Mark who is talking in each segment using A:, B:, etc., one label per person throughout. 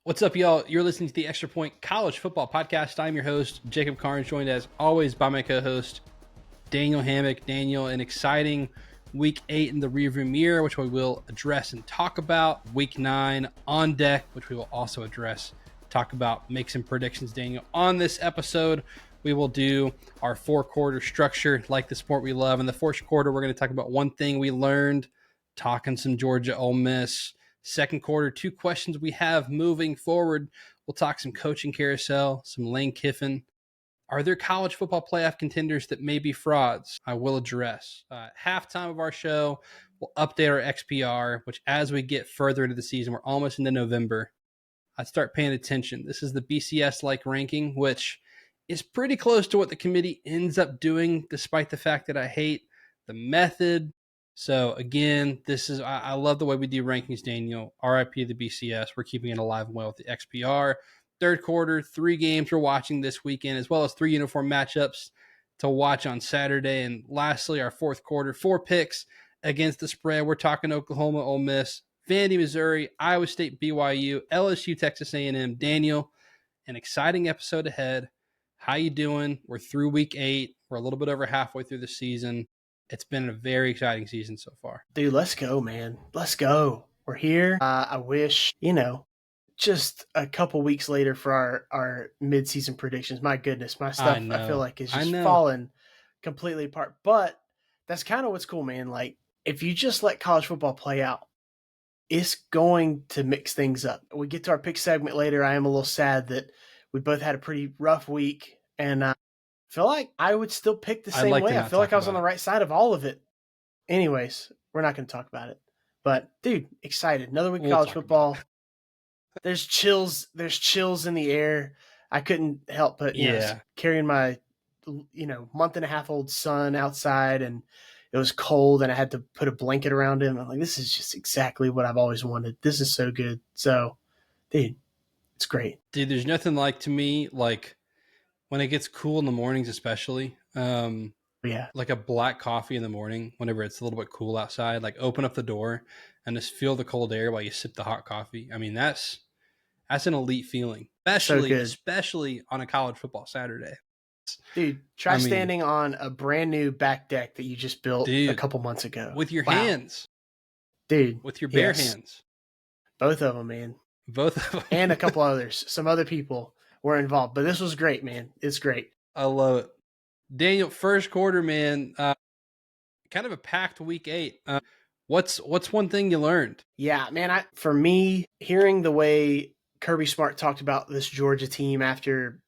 A: What's up, y'all? You're listening to the Extra Point College Football Podcast. I'm your host, Jacob Karnes, joined as always by my co-host, Daniel Hammack. Daniel, an exciting Week 8 in the rearview mirror, which we will address and talk about. Week 9 on deck, which we will also address, talk about, make some predictions, Daniel. On this episode, we will do our four-quarter structure, like the sport we love. In the fourth quarter, we're going to talk about one thing we learned, talking some Georgia Ole Miss. Second quarter, two questions we have moving forward. We'll talk some coaching carousel, some Lane Kiffin. Are there college football playoff contenders that may be frauds? I will address. Halftime of our show, we'll update our XPR, which as we get further into the season, we're almost into November, I start paying attention. This is the BCS-like ranking, which is pretty close to what the committee ends up doing, despite the fact that I hate the method. So again, I love the way we do rankings, Daniel. RIP the BCS. We're keeping it alive and well with the XPR. Third quarter, 3 games we're watching this weekend, as well as 3 uniform matchups to watch on Saturday. And lastly, our fourth quarter, 4 picks against the spread. We're talking Oklahoma, Ole Miss, Vandy-Mizzou, Iowa State, BYU, LSU, Texas A&M. Daniel, an exciting episode ahead. How you doing? We're through Week 8. We're a little bit over halfway through the season. It's been a very exciting season so far.
B: Dude, let's go, man. Let's go. We're here. I wish, just a couple weeks later for our mid-season predictions. My goodness, my stuff I feel like is just falling completely apart. But that's kind of what's cool, man. Like, if you just let college football play out, it's going to mix things up. We get to our pick segment later. I am a little sad that we both had a pretty rough week, and I feel like I would still pick the same way. I feel like I was on the right side of all of it. Anyways, we're not going to talk about it. But, dude, excited. Another week of college football. There's chills in the air. I couldn't help but carrying my month and a half old son outside, and it was cold and I had to put a blanket around him. I'm like, this is just exactly what I've always wanted. This is so good. So, dude, it's great.
A: Dude, there's nothing to me, when it gets cool in the mornings especially. Like a black coffee in the morning whenever it's a little bit cool outside, like open up the door and just feel the cold air while you sip the hot coffee. I mean, that's an elite feeling, especially on a college football Saturday.
B: Dude, try standing on a brand new back deck that you just built a couple months ago.
A: With your hands.
B: Dude.
A: With your bare hands.
B: Both of them, man.
A: Both of them.
B: And a couple others. Some other people were involved. But this was great, man. It's great.
A: I love it. Daniel, first quarter, man, kind of a packed Week 8. What's one thing you learned?
B: Yeah, man, for me, hearing the way Kirby Smart talked about this Georgia team after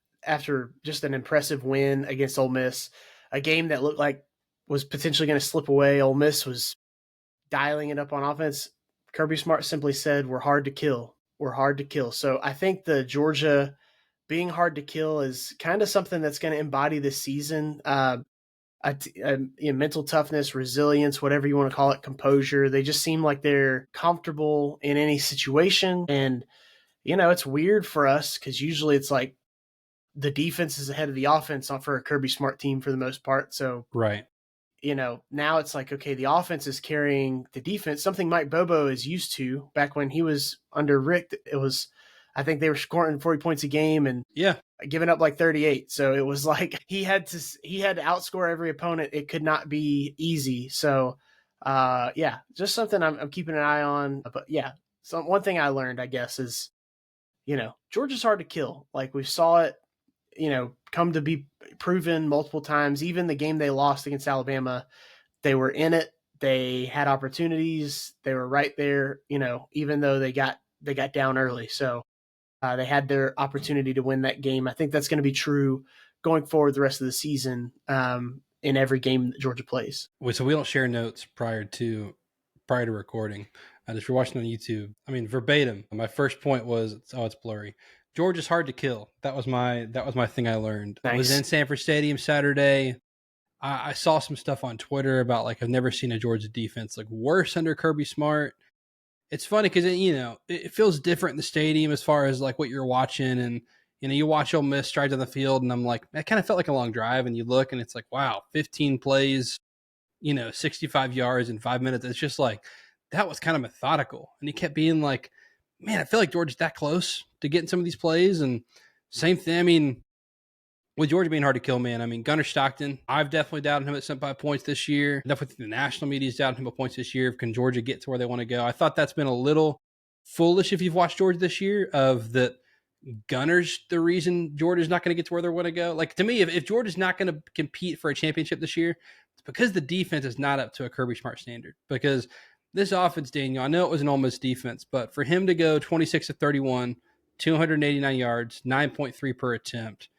B: just an impressive win against Ole Miss, a game that looked like was potentially going to slip away. Ole Miss was dialing it up on offense. Kirby Smart simply said, "We're hard to kill. We're hard to kill." So I think the Georgia being hard to kill is kind of something that's going to embody this season. Mental toughness, resilience, whatever you want to call it, composure. They just seem like they're comfortable in any situation. And, it's weird for us because usually it's like the defense is ahead of the offense for a Kirby Smart team for the most part. So,
A: right.
B: Now it's like, okay, the offense is carrying the defense, something Mike Bobo is used to. Back when he was under Rick, I think they were scoring 40 points a game and giving up like 38. So it was like he had to outscore every opponent. It could not be easy. So, just something I'm keeping an eye on. But so one thing I learned, I guess, is, Georgia's hard to kill. Like we saw it, come to be proven multiple times. Even the game they lost against Alabama, they were in it. They had opportunities. They were right there, even though they got down early. So, they had their opportunity to win that game. I think that's going to be true going forward the rest of the season in every game that Georgia plays.
A: So we don't share notes prior to recording. And if you're watching on YouTube, verbatim, my first point was, it's blurry. Georgia's hard to kill. That was my thing I learned.
B: Nice.
A: I was in Sanford Stadium Saturday. I saw some stuff on Twitter about I've never seen a Georgia defense worse under Kirby Smart. It's funny because it feels different in the stadium as far as what you're watching, and you watch Ole Miss stride on the field, and I'm like, that kind of felt like a long drive, and you look and it's like, wow, 15 plays, 65 yards in 5 minutes. It's just that was kind of methodical, and he kept being man, I feel like Georgia's that close to getting some of these plays. And same thing, I mean, with Georgia being hard to kill, man, I mean, Gunnar Stockton, I've definitely doubted him at 75 points this year. Definitely think the national media's doubted him at points this year. Can Georgia get to where they want to go? I thought that's been a little foolish if you've watched Georgia this year, of that Gunnar's the reason Georgia's not going to get to where they want to go. Like, to me, if Georgia's not going to compete for a championship this year, it's because the defense is not up to a Kirby Smart standard. Because this offense, Daniel, I know it was an Ole Miss defense, but for him to go 26 of 31, 289 yards, 9.3 per attempt,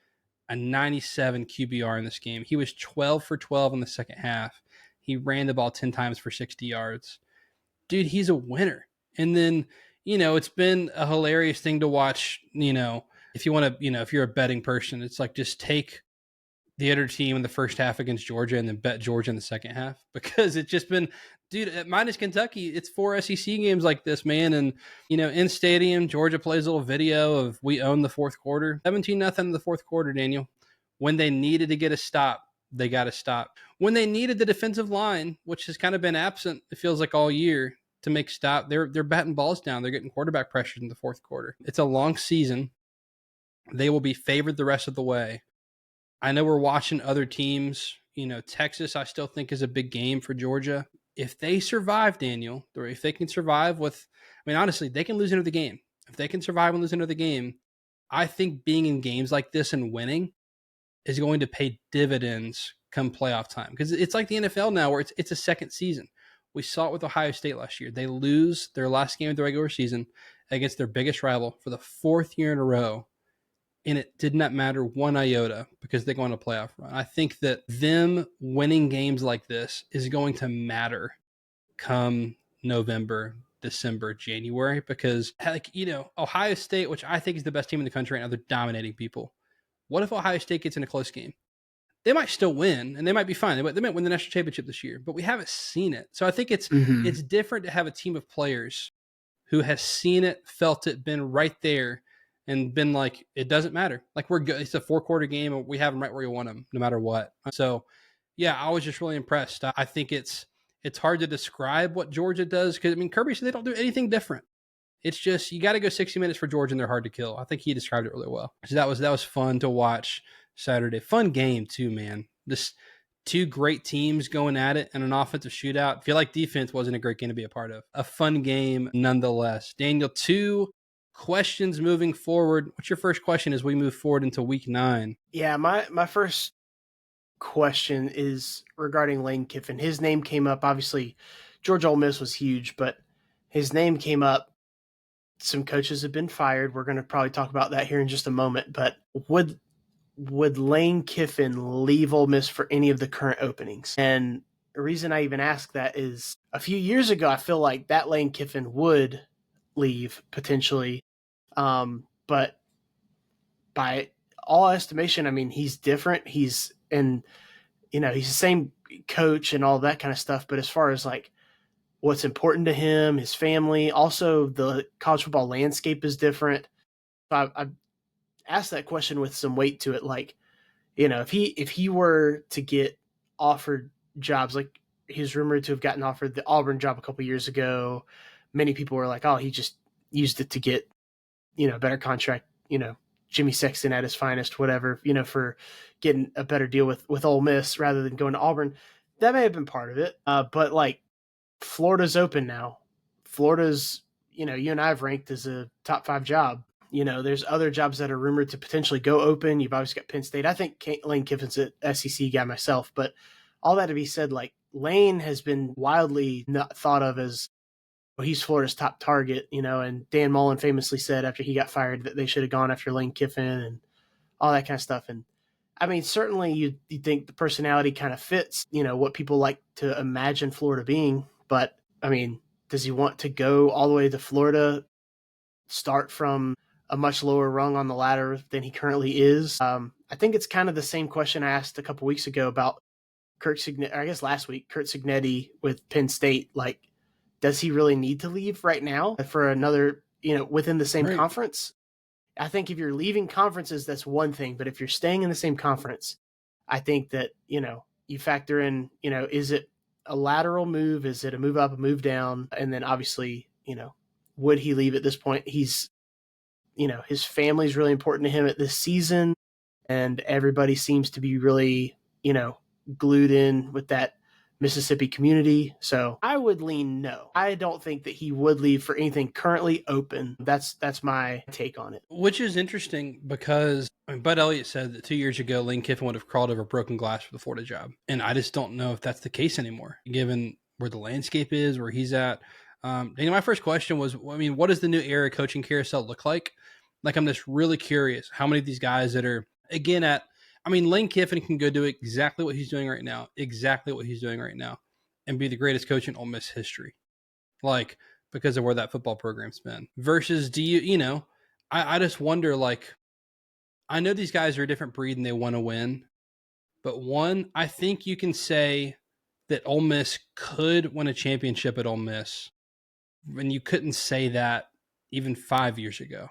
A: a 97 QBR in this game. He was 12 for 12 in the second half. He ran the ball 10 times for 60 yards. Dude, he's a winner. And then, it's been a hilarious thing to watch, if you want to, if you're a betting person, it's like just take the other team in the first half against Georgia and then bet Georgia in the second half, because it's just been, dude, minus Kentucky, it's 4 SEC games like this, man. And, in stadium, Georgia plays a little video of we own the fourth quarter, 17-0 in the fourth quarter, Daniel. When they needed to get a stop, they got a stop. When they needed the defensive line, which has kind of been absent, it feels like all year, to make stop, they're batting balls down. They're getting quarterback pressured in the fourth quarter. It's a long season. They will be favored the rest of the way. I know we're watching other teams. Texas, I still think, is a big game for Georgia. If they survive, Daniel, or if they can survive honestly, they can lose another game. If they can survive and lose another game, I think being in games like this and winning is going to pay dividends come playoff time. Because it's like the NFL now, where it's a second season. We saw it with Ohio State last year. They lose their last game of the regular season against their biggest rival for the fourth year in a row. And it did not matter one iota because they go on a playoff run. I think that them winning games like this is going to matter come November, December, January, because Ohio State, which I think is the best team in the country right now, they're dominating people. What if Ohio State gets in a close game? They might still win, and they might be fine. They might win the national championship this year, but we haven't seen it. So I think it's different to have a team of players who has seen it, felt it, been right there, and been like, it doesn't matter. Like, we're good. It's a 4-quarter game, and we have them right where we want them, no matter what. So, yeah, I was just really impressed. I think it's hard to describe what Georgia does, because, Kirby said they don't do anything different. It's just, you got to go 60 minutes for Georgia, and they're hard to kill. I think he described it really well. So that was fun to watch Saturday. Fun game, too, man. This two great teams going at it in an offensive shootout. I feel like defense wasn't a great game to be a part of. A fun game nonetheless. Daniel, 2 questions moving forward. What's your first question as we move forward into week 9?
B: Yeah, my first question is regarding Lane Kiffin. His name came up. Obviously, Georgia Ole Miss was huge, but his name came up. Some coaches have been fired. We're going to probably talk about that here in just a moment. But would Lane Kiffin leave Ole Miss for any of the current openings? And the reason I even ask that is a few years ago, I feel like that Lane Kiffin would leave potentially. But by all estimation, he's different. He's the same coach and all that kind of stuff. But as far as like what's important to him, his family, also the college football landscape is different. I asked that question with some weight to it. Like, if he were to get offered jobs, like he's rumored to have gotten offered the Auburn job a couple years ago. Many people were like, oh, he just used it to get, a better contract, Jimmy Sexton at his finest, whatever, for getting a better deal with Ole Miss rather than going to Auburn. That may have been part of it. But like, Florida's open now. Florida's, you and I have ranked as a top 5 job. There's other jobs that are rumored to potentially go open. You've obviously got Penn State. I think Lane Kiffin's an SEC guy myself, but all that to be said, like, Lane has been wildly not thought of as, he's Florida's top target, and Dan Mullen famously said after he got fired that they should have gone after Lane Kiffin and all that kind of stuff. And certainly you think the personality kind of fits, what people like to imagine Florida being, but does he want to go all the way to Florida, start from a much lower rung on the ladder than he currently is? I think it's kind of the same question I asked a couple weeks ago about last week, Kurt Cignetti with Penn State. Like, does he really need to leave right now for another, within the same conference? I think if you're leaving conferences, that's one thing. But if you're staying in the same conference, I think that, you factor in, is it a lateral move? Is it a move up, a move down? And then obviously, would he leave at this point? He's, his family's really important to him at this season, and everybody seems to be really, glued in with that Mississippi community. So I would lean no. I don't think that he would leave for anything currently open. That's my take on it.
A: Which is interesting because Bud Elliott said that 2 years ago, Lane Kiffin would have crawled over broken glass for the Florida job. And I just don't know if that's the case anymore, given where the landscape is, where he's at. My first question was, what does the new era coaching carousel look like? Like, I'm just really curious how many of these guys that are, again, Lane Kiffin can go do exactly what he's doing right now, and be the greatest coach in Ole Miss history. Like, because of where that football program's been. Versus, I just wonder, like, I know these guys are a different breed and they want to win, but one, I think you can say that Ole Miss could win a championship at Ole Miss, and you couldn't say that even 5 years ago.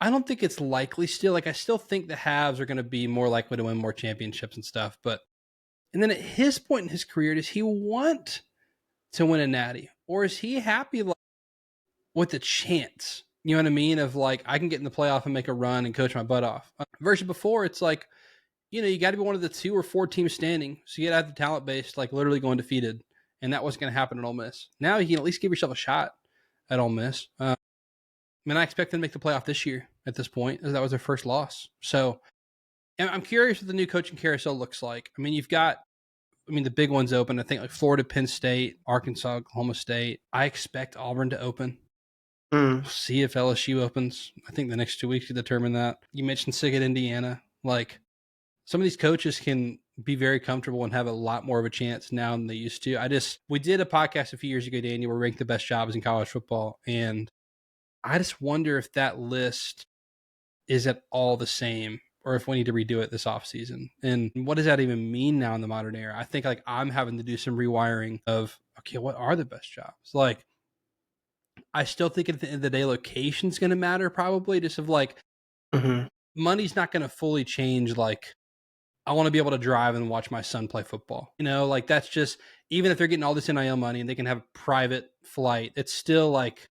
A: I don't think it's likely still. Like, I still think the Habs are going to be more likely to win more championships and stuff. And then at his point in his career, does he want to win a natty? Or is he happy with the chance? You know what I mean? Of like, I can get in the playoff and make a run and coach my butt off. Versus before, it's like, you got to be one of the 2 or 4 teams standing. So you got to have the talent base, like literally going undefeated. And that wasn't going to happen at Ole Miss. Now you can at least give yourself a shot at Ole Miss. I expect them to make the playoff this year at this point, as that was their first loss. So I'm curious what the new coaching carousel looks like. You've got, the big ones open. I think like Florida, Penn State, Arkansas, Oklahoma State. I expect Auburn to open. We'll see if LSU opens. I think the next 2 weeks to determine that. You mentioned Siggett, Indiana. Like, some of these coaches can be very comfortable and have a lot more of a chance now than they used to. We did a podcast a few years ago, Daniel, where we ranked the best jobs in college football. And I just wonder if that list is at all the same, or if we need to redo it this offseason. And what does that even mean now in the modern era? I think like I'm having to do some rewiring of, okay, what are the best jobs? Like, I still think at the end of the day, location's going to matter probably, just of like, money's not going to fully change. Like, I want to be able to drive and watch my son play football. Like, that's just, even if they're getting all this NIL money and they can have a private flight, it's still like,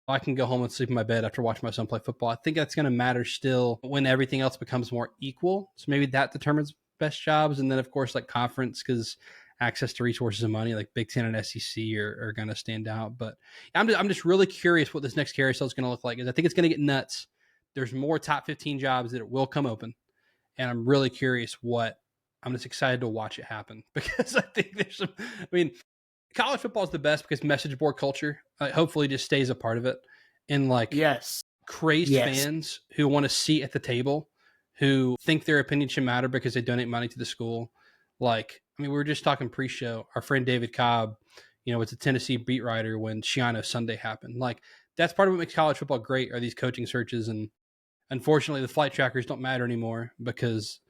A: I can go home and sleep in my bed after watching my son play football. I think that's going to matter still when everything else becomes more equal. So maybe that determines best jobs. And then, of course, like conference, because access to resources and money, like Big Ten and SEC are going to stand out. But I'm just really curious what this next carousel is going to look like. Because I think it's going to get nuts. There's more top 15 jobs that will come open. And I'm really curious I'm just excited to watch it happen, because I think there's some, college football is the best because message board culture hopefully just stays a part of it. And like, crazed fans who want a seat at the table, who think their opinion should matter because they donate money to the school. Like, we were just talking pre-show, our friend David Cobb, was a Tennessee beat writer when Shiano Sunday happened. Like, that's part of what makes college football great, are these coaching searches. And unfortunately the flight trackers don't matter anymore, because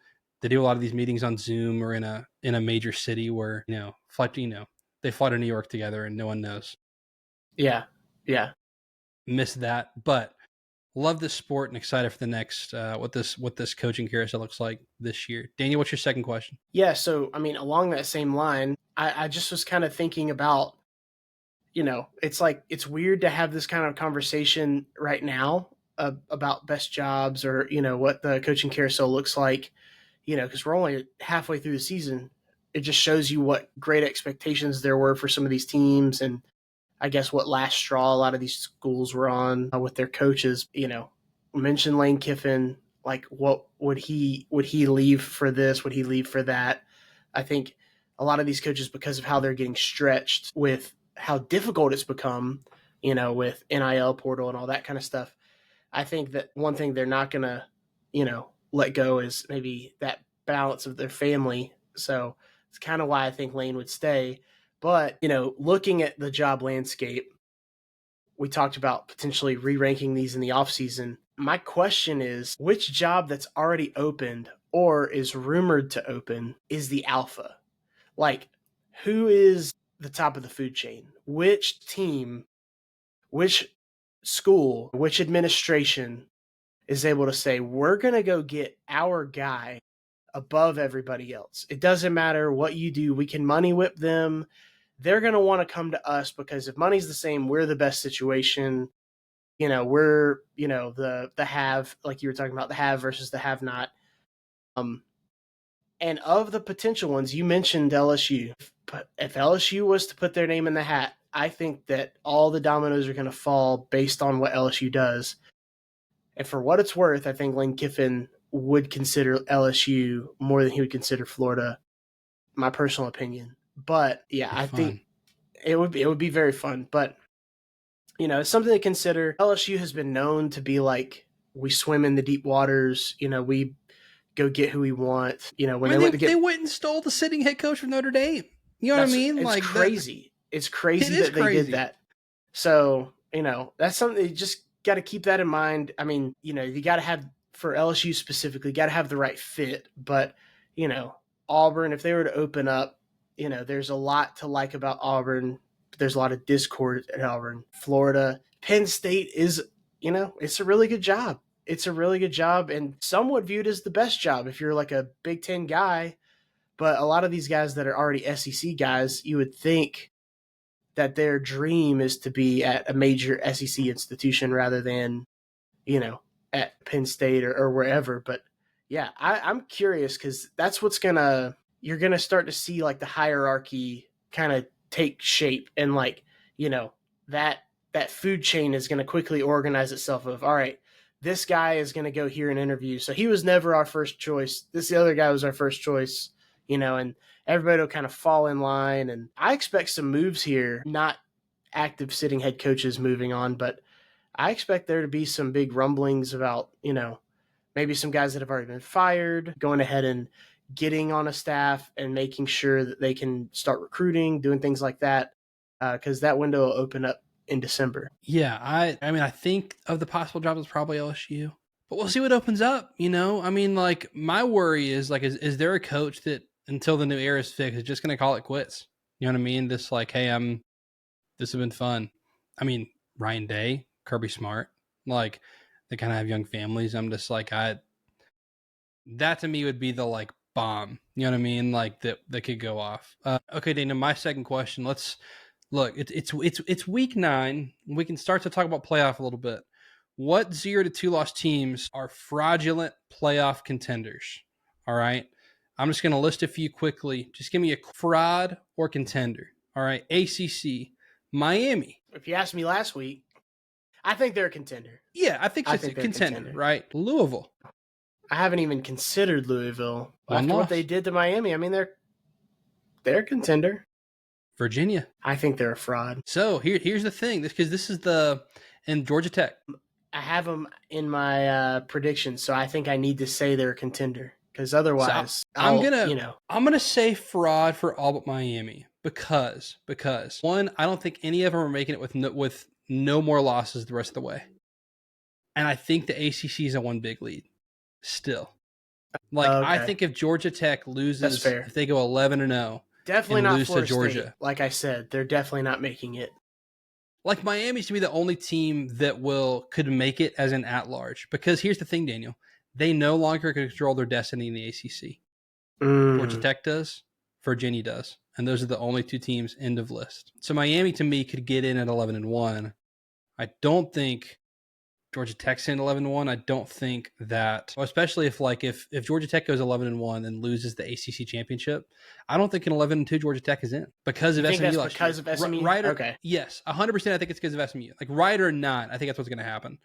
A: they do a lot of these meetings on Zoom or in a major city where, they fly to New York together and no one knows.
B: Yeah.
A: Miss that, but love this sport and excited for the next, what this coaching carousel looks like this year. Daniel, what's your second question?
B: Yeah. So, along that same line, I just was kind of thinking about, it's like, it's weird to have this kind of conversation right now about best jobs or, what the coaching carousel looks like, because we're only halfway through the season. It just shows you what great expectations there were for some of these teams, and I guess what last straw a lot of these schools were on with their coaches. Mention Lane Kiffin, like, what would he leave for this? Would he leave for that? I think a lot of these coaches, because of how they're getting stretched with how difficult it's become, with NIL portal and all that kind of stuff, I think that one thing they're not going to, let go is maybe that balance of their family. So it's kind of why I think Lane would stay. But, looking at the job landscape, we talked about potentially re-ranking these in the offseason. My question is, which job that's already opened or is rumored to open is the alpha? Like, who is the top of the food chain? Which team, which school, which administration is able to say, we're going to go get our guy above everybody else? It doesn't matter what you do. We can money whip them. they're going to want to come to us because if money's the same, we're the best situation. We're, the have, like you were talking about, the have versus the have not. And of the potential ones, you mentioned LSU. But if LSU was to put their name in the hat, I think that all the dominoes are going to fall based on what LSU does. And for what it's worth, I think Lane Kiffin would consider LSU more than he would consider Florida, my personal opinion. But yeah, I think it would be very fun. But it's something to consider. LSU has been known to be like, we swim in the deep waters. We go get who we want.
A: They went and stole the sitting head coach from Notre Dame. You know what I mean?
B: It's crazy. It's crazy that they did that. So, that's something you just got to keep that in mind. I mean, you got to have, for LSU specifically, got to have the right fit. But, Auburn, if they were to open up, there's a lot to like about Auburn. There's a lot of discord at Auburn. Florida, Penn State is, it's a really good job. It's a really good job, and some would view it as the best job if you're like a Big Ten guy. But a lot of these guys that are already SEC guys, you would think that their dream is to be at a major SEC institution rather than, at Penn State or wherever. But yeah, I'm curious because that's you're going to start to see like the hierarchy kind of take shape, and like, that food chain is going to quickly organize itself of, all right, this guy is going to go here and interview. So he was never our first choice. The other guy was our first choice, and everybody will kind of fall in line. And I expect some moves here, not active sitting head coaches moving on, but I expect there to be some big rumblings about, maybe some guys that have already been fired, going ahead and getting on a staff and making sure that they can start recruiting, doing things like that, because that window will open up in December.
A: Yeah, I think of the possible jobs, it's probably LSU, but we'll see what opens up. I mean, like, my worry is like, is there a coach that until the new era is fixed is just going to call it quits? You know what I mean? This like, hey, this has been fun. I mean, Ryan Day, Kirby Smart, like, they kind of have young families. I'm just like, that to me would be the like bomb. You know what I mean? Like that could go off. Okay, Dana, my second question. Let's look. It's week 9. We can start to talk about playoff a little bit. What 0-2 loss teams are fraudulent playoff contenders? All right. I'm just going to list a few quickly. Just give me a fraud or contender. All right. ACC, Miami.
B: If you asked me last week, I think they're a contender.
A: Yeah, I think it's a contender, right? Louisville.
B: I haven't even considered Louisville. After what they did to Miami, I mean, they're a contender.
A: Virginia.
B: I think they're a fraud.
A: So here's the thing, because this is and Georgia Tech.
B: I have them in my predictions, so I think I need to say they're a contender, because otherwise,
A: so I'm gonna say fraud for all but Miami because one, I don't think any of them are making it with no more losses the rest of the way, and I think the ACC is a one big lead still. Like, okay. I think if Georgia Tech loses, if they go 11-0,
B: definitely not
A: lose
B: Florida
A: to Georgia.
B: State. Like I said, they're definitely not making it.
A: Like, Miami's to be the only team that could make it as an at-large. Because here's the thing, Daniel. They no longer control their destiny in the ACC. Georgia Tech does. Virginia does. And those are the only two teams, end of list. So Miami, to me, could get in at 11-1. I don't think Georgia Tech's in 11-1. I don't think that, especially if Georgia Tech goes 11-1 and loses the ACC championship, I don't think an 11-2 Georgia Tech is in because of SMU.
B: That's because of SMU?
A: Right?
B: Okay.
A: Yes, 100%. I think it's because of SMU. Like, right or not, I think that's what's going to happen.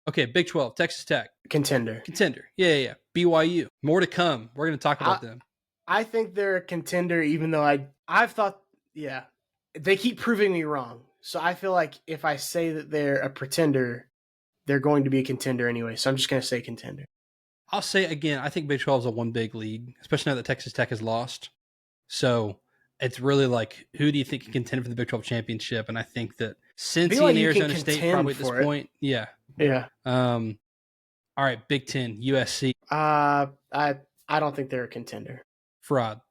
A: Okay, Big 12, Texas Tech.
B: Contender.
A: Yeah. BYU. More to come. We're going to talk about them.
B: I think they're a contender, even though I've thought, yeah, they keep proving me wrong. So I feel like if I say that they're a pretender, they're going to be a contender anyway. So I'm just going to say contender.
A: I'll say again, I think Big 12 is a one big league, especially now that Texas Tech has lost. So it's really like, who do you think can contend for the Big 12 championship? And I think that Cincy and Arizona State probably at this point. Yeah.
B: Yeah.
A: All right, Big 10, USC.
B: I don't think they're a contender.
A: Fraud.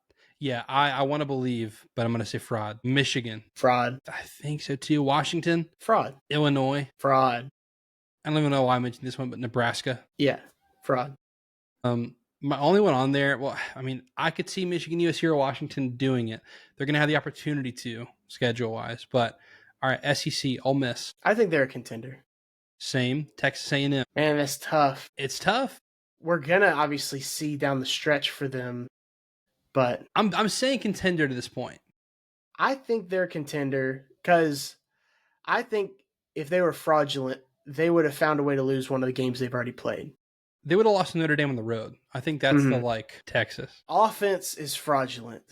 A: Yeah, I want to believe, but I'm going to say fraud. Michigan.
B: Fraud.
A: I think so too. Washington.
B: Fraud.
A: Illinois.
B: Fraud.
A: I don't even know why I mentioned this one, but Nebraska.
B: Yeah, fraud.
A: My only one on there, well, I mean, I could see Michigan, USC, or Washington doing it. They're going to have the opportunity to, schedule-wise. But, all right, SEC, Ole Miss.
B: I think they're a contender.
A: Same, Texas A&M.
B: Man, that's tough.
A: It's tough.
B: We're going to obviously see down the stretch for them, but...
A: I'm saying contender to this point.
B: I think they're a contender because I think if they were fraudulent, they would have found a way to lose one of the games they've already played.
A: They would have lost to Notre Dame on the road. I think that's the Texas.
B: Offense is fraudulent.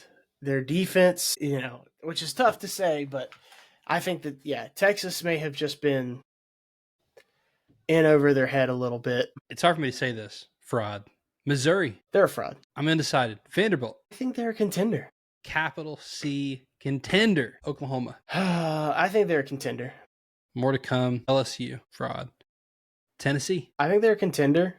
B: Their defense, which is tough to say, but I think that, Texas may have just been in over their head a little bit.
A: It's hard for me to say this. Fraud. Missouri.
B: They're a fraud.
A: I'm undecided. Vanderbilt.
B: I think they're a contender.
A: Capital C contender. Oklahoma.
B: I think they're a contender.
A: More to come. LSU. Fraud. Tennessee.
B: I think they're a contender.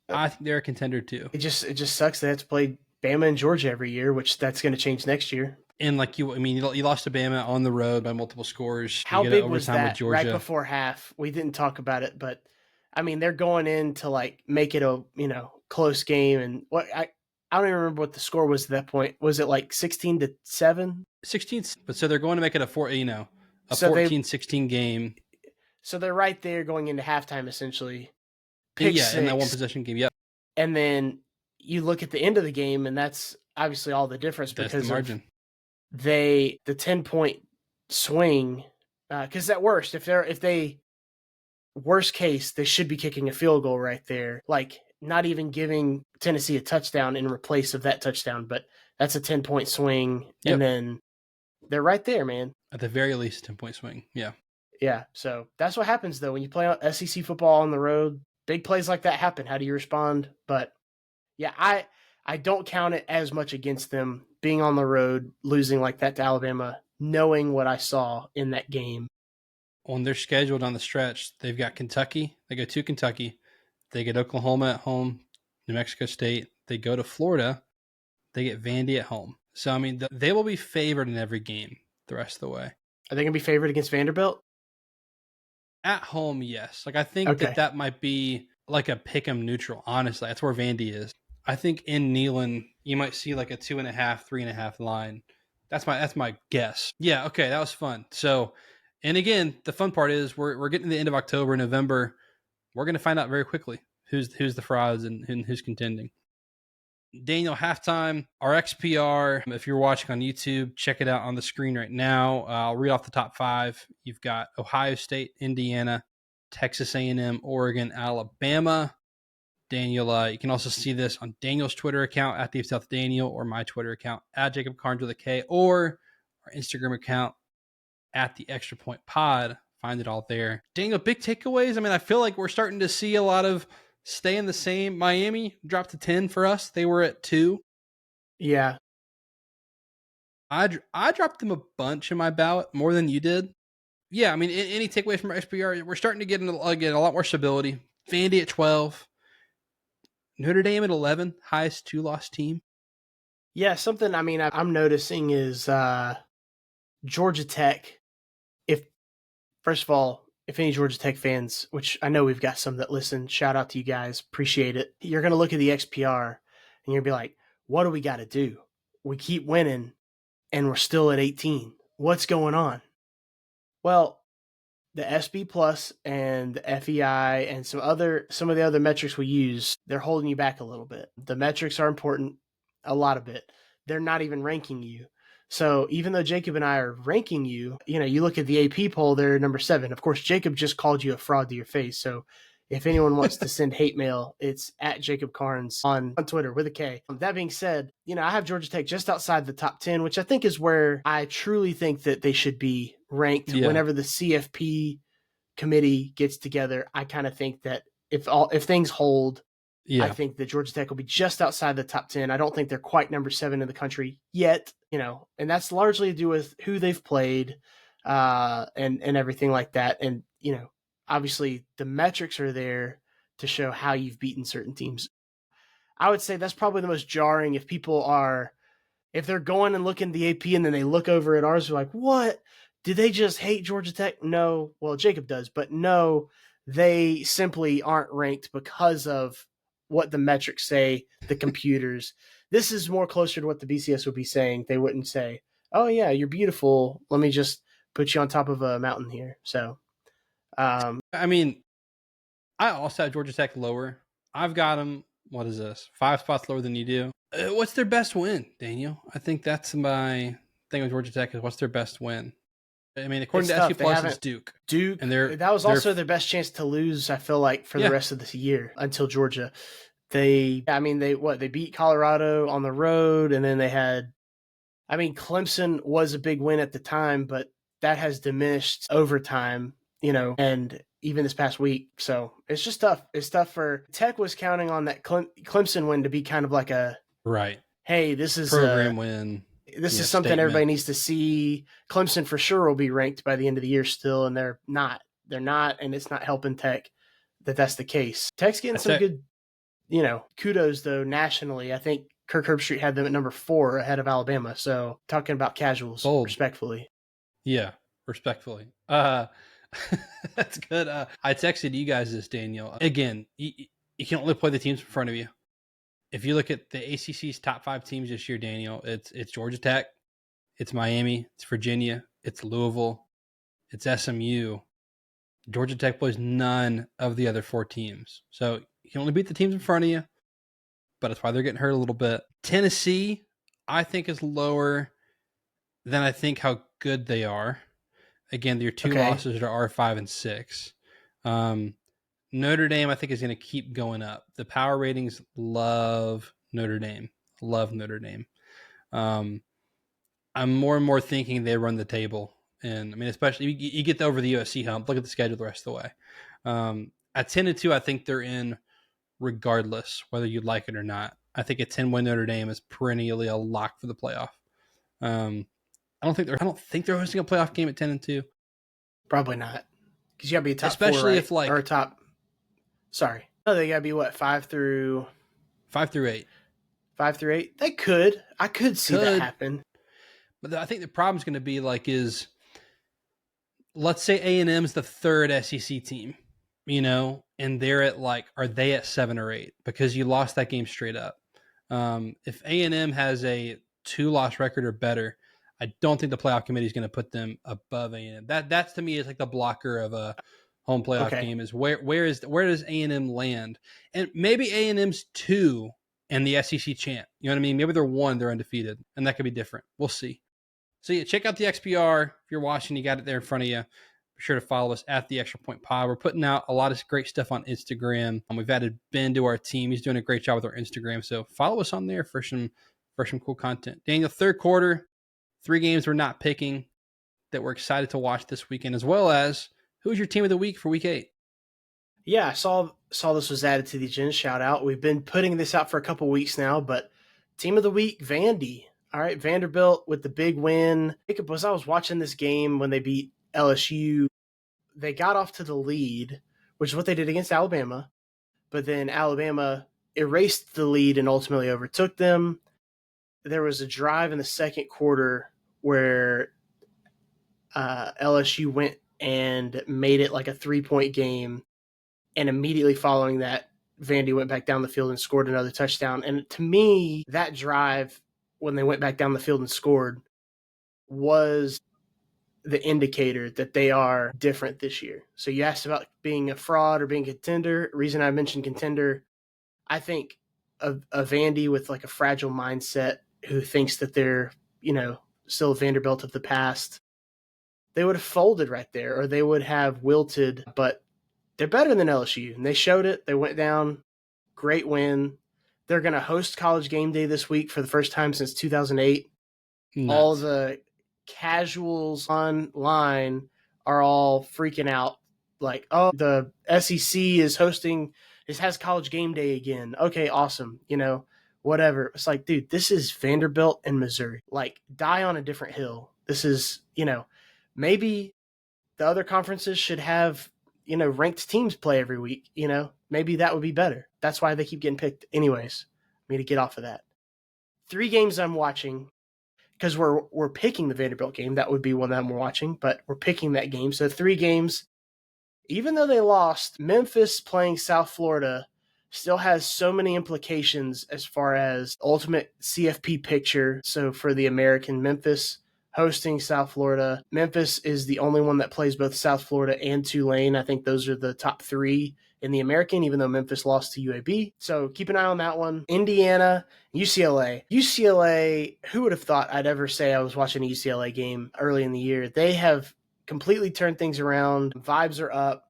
A: I think they're a contender too.
B: It just sucks they have to play Bama and Georgia every year, which that's going to change next year.
A: And you lost to Bama on the road by multiple scores.
B: How big was that right before half? We didn't talk about it, but I mean, they're going in to make it a, close game. And I don't even remember what the score was at that point. Was it 16-7?
A: 16, but so they're going to make it a 14-16 game.
B: So they're right there going into halftime essentially.
A: In that one possession game, yep.
B: And then you look at the end of the game, and that's obviously all the difference
A: because
B: the
A: margin.
B: The 10-point swing. Because at worst, worst case, they should be kicking a field goal right there. Not even giving Tennessee a touchdown in replace of that touchdown, but that's a 10-point swing. Yep. And then they're right there, man.
A: At the very least, 10-point swing. Yeah.
B: Yeah. So that's what happens, though, when you play SEC football on the road. Big plays like that happen. How do you respond? But yeah, I don't count it as much against them being on the road, losing like that to Alabama, knowing what I saw in that game.
A: On their schedule down the stretch, they've got Kentucky. They go to Kentucky. They get Oklahoma at home, New Mexico State. They go to Florida. They get Vandy at home. So, I mean, they will be favored in every game the rest of the way.
B: Are they going to be favored against Vanderbilt?
A: At home, yes. I think that might be a pick'em neutral, honestly. That's where Vandy is. I think in Neyland, you might see a 2.5, 3.5 line. That's my guess. Yeah, okay, that was fun. So, and again, the fun part is we're getting to the end of October, November. We're going to find out very quickly who's the frauds and who's contending. Daniel, halftime, our XPR. If you're watching on YouTube, check it out on the screen right now. I'll read off the top 5. You've got Ohio State, Indiana, Texas A&M, Oregon, Alabama. Daniel, you can also see this on Daniel's Twitter account at Deep South Daniel, or my Twitter account at Jacob Karnes with a K, or our Instagram account at the Extra Point Pod. Find it all there. Daniel, big takeaways. I mean, I feel like we're starting to see a lot of staying the same. Miami dropped to 10 for us. They were at 2.
B: Yeah.
A: I dropped them a bunch in my ballot, more than you did. Yeah, I mean, any takeaways from our XPR? We're starting to get a lot more stability. Vandy at 12. Notre Dame at 11. Highest 2-loss team.
B: Yeah, something I'm noticing is Georgia Tech. First of all, if any Georgia Tech fans, which I know we've got some that listen, shout out to you guys. Appreciate it. You're going to look at the XPR and you're going to be like, what do we got to do? We keep winning and we're still at 18. What's going on? Well, the SB Plus and the FEI and some of the other metrics we use, they're holding you back a little bit. The metrics are important, a lot of it. They're not even ranking you. So even though Jacob and I are ranking you, you look at the AP poll, they're number 7. Of course, Jacob just called you a fraud to your face. So if anyone wants to send hate mail, it's at Jacob Karnes on Twitter with a K. That being said, I have Georgia Tech just outside the top 10, which I think is where I truly think that they should be ranked. Whenever the CFP committee gets together. I kind of think that if things hold, I think that Georgia Tech will be just outside the top 10. I don't think they're quite number 7 in the country yet, and that's largely to do with who they've played and everything like that. And, obviously the metrics are there to show how you've beaten certain teams. I would say that's probably the most jarring if they're going and looking at the AP and then they look over at ours, they're like, what? Did they just hate Georgia Tech? No. Well, Jacob does, but no, they simply aren't ranked because of what the metrics say, the computers. This is more closer to what the BCS would be saying. They wouldn't say, oh, yeah, you're beautiful. Let me just put you on top of a mountain here. So,
A: I mean, I also have Georgia Tech lower. I've got them, what is this, 5 spots lower than you do. What's their best win, Daniel? I think that's my thing with Georgia Tech is what's their best win? I mean, according to SU Plus, it's Duke.
B: Duke, and that was also their best chance to lose, I feel like, for the rest of this year until Georgia. They beat Colorado on the road, and then they had, Clemson was a big win at the time, but that has diminished over time, and even this past week. So it's just tough. It's tough for Tech was counting on that Clemson win to be kind of like a,
A: right.
B: Hey, this is
A: program win.
B: This is something statement. Everybody needs to see. Clemson for sure will be ranked by the end of the year still, and they're not. They're not, and it's not helping Tech that's the case. Tech's getting some good, kudos, though, nationally. I think Kirk Herbstreit had them at number 4 ahead of Alabama. So talking about casuals, respectfully.
A: Yeah, respectfully. That's good. I texted you guys this, Daniel. Again, you can only play the teams in front of you. If you look at the ACC's top 5 teams this year, Daniel, it's Georgia Tech, it's Miami, it's Virginia, it's Louisville, it's SMU. Georgia Tech plays none of the other 4 teams. So you can only beat the teams in front of you, but that's why they're getting hurt a little bit. Tennessee, I think, is lower than I think how good they are. Again, their 2 losses are 5 and 6. Notre Dame, I think, is going to keep going up. The power ratings love Notre Dame. I'm more and more thinking they run the table. And, especially you get over the USC hump. Look at the schedule the rest of the way. At 10-2, I think they're in regardless, whether you like it or not. I think a 10-win Notre Dame is perennially a lock for the playoff. I don't think they're hosting a playoff game at 10-2.
B: Probably not, because you gotta be a top
A: especially
B: 4, right? Or top. Sorry, no, they gotta be what 5 through
A: 8.
B: 5 through 8. They could. I could see that happen.
A: But I think the problem's going to be is let's say A&M's the 3rd SEC team, and they're at are they at 7 or 8 because you lost that game straight up. If A&M has a 2-loss record or better, I don't think the playoff committee is going to put them above A&M. That's to me is the blocker of a home playoff game is where does A&M land? And maybe A&M's 2 and the SEC champ. You know what I mean? Maybe they're 1, they're undefeated, and that could be different. We'll see. So yeah, check out the XPR. If you're watching, you got it there in front of you. Be sure to follow us at the Extra Point Pod. We're putting out a lot of great stuff on Instagram. We've added Ben to our team. He's doing a great job with our Instagram. So follow us on there for some cool content. Daniel, 3rd quarter, 3 games we're not picking that we're excited to watch this weekend, as well as who's your team of the week for week 8?
B: Yeah, I saw this was added to the agenda. Shout out. We've been putting this out for a couple weeks now, but team of the week, Vandy. All right, Vanderbilt with the big win. I was watching this game when they beat LSU. They got off to the lead, which is what they did against Alabama, but then Alabama erased the lead and ultimately overtook them. There was a drive in the 2nd quarter where LSU went and made it a 3-point game, and immediately following that, Vandy went back down the field and scored another touchdown. And to me, that drive, when they went back down the field and scored, was the indicator that they are different this year. So you asked about being a fraud or being a contender. Reason I mentioned contender, I think a Vandy with a fragile mindset who thinks that they're, still Vanderbilt of the past, they would have folded right there, or they would have wilted, but they're better than LSU, and they showed it. They went down. Great win. They're going to host College Game Day this week for the first time since 2008. Nuts. All the casuals online are all freaking out. The SEC has College Game Day again. Okay, awesome. Whatever. It's dude, this is Vanderbilt and Missouri. Die on a different hill. This is, maybe the other conferences should have, ranked teams play every week. Maybe that would be better. That's why they keep getting picked. Anyways, I need to get off of that. 3 games I'm watching, because we're picking the Vanderbilt game. That would be one that I'm watching, but we're picking that game. So 3 games. Even though they lost, Memphis playing South Florida still has so many implications as far as ultimate CFP picture. So for the American, Memphis hosting South Florida. Memphis is the only one that plays both South Florida and Tulane. I think those are the top three in the American, even though Memphis lost to UAB. So keep an eye on that one. Indiana, UCLA. UCLA, who would have thought I'd ever say I was watching a UCLA game early in the year? They have completely turned things around. Vibes are up.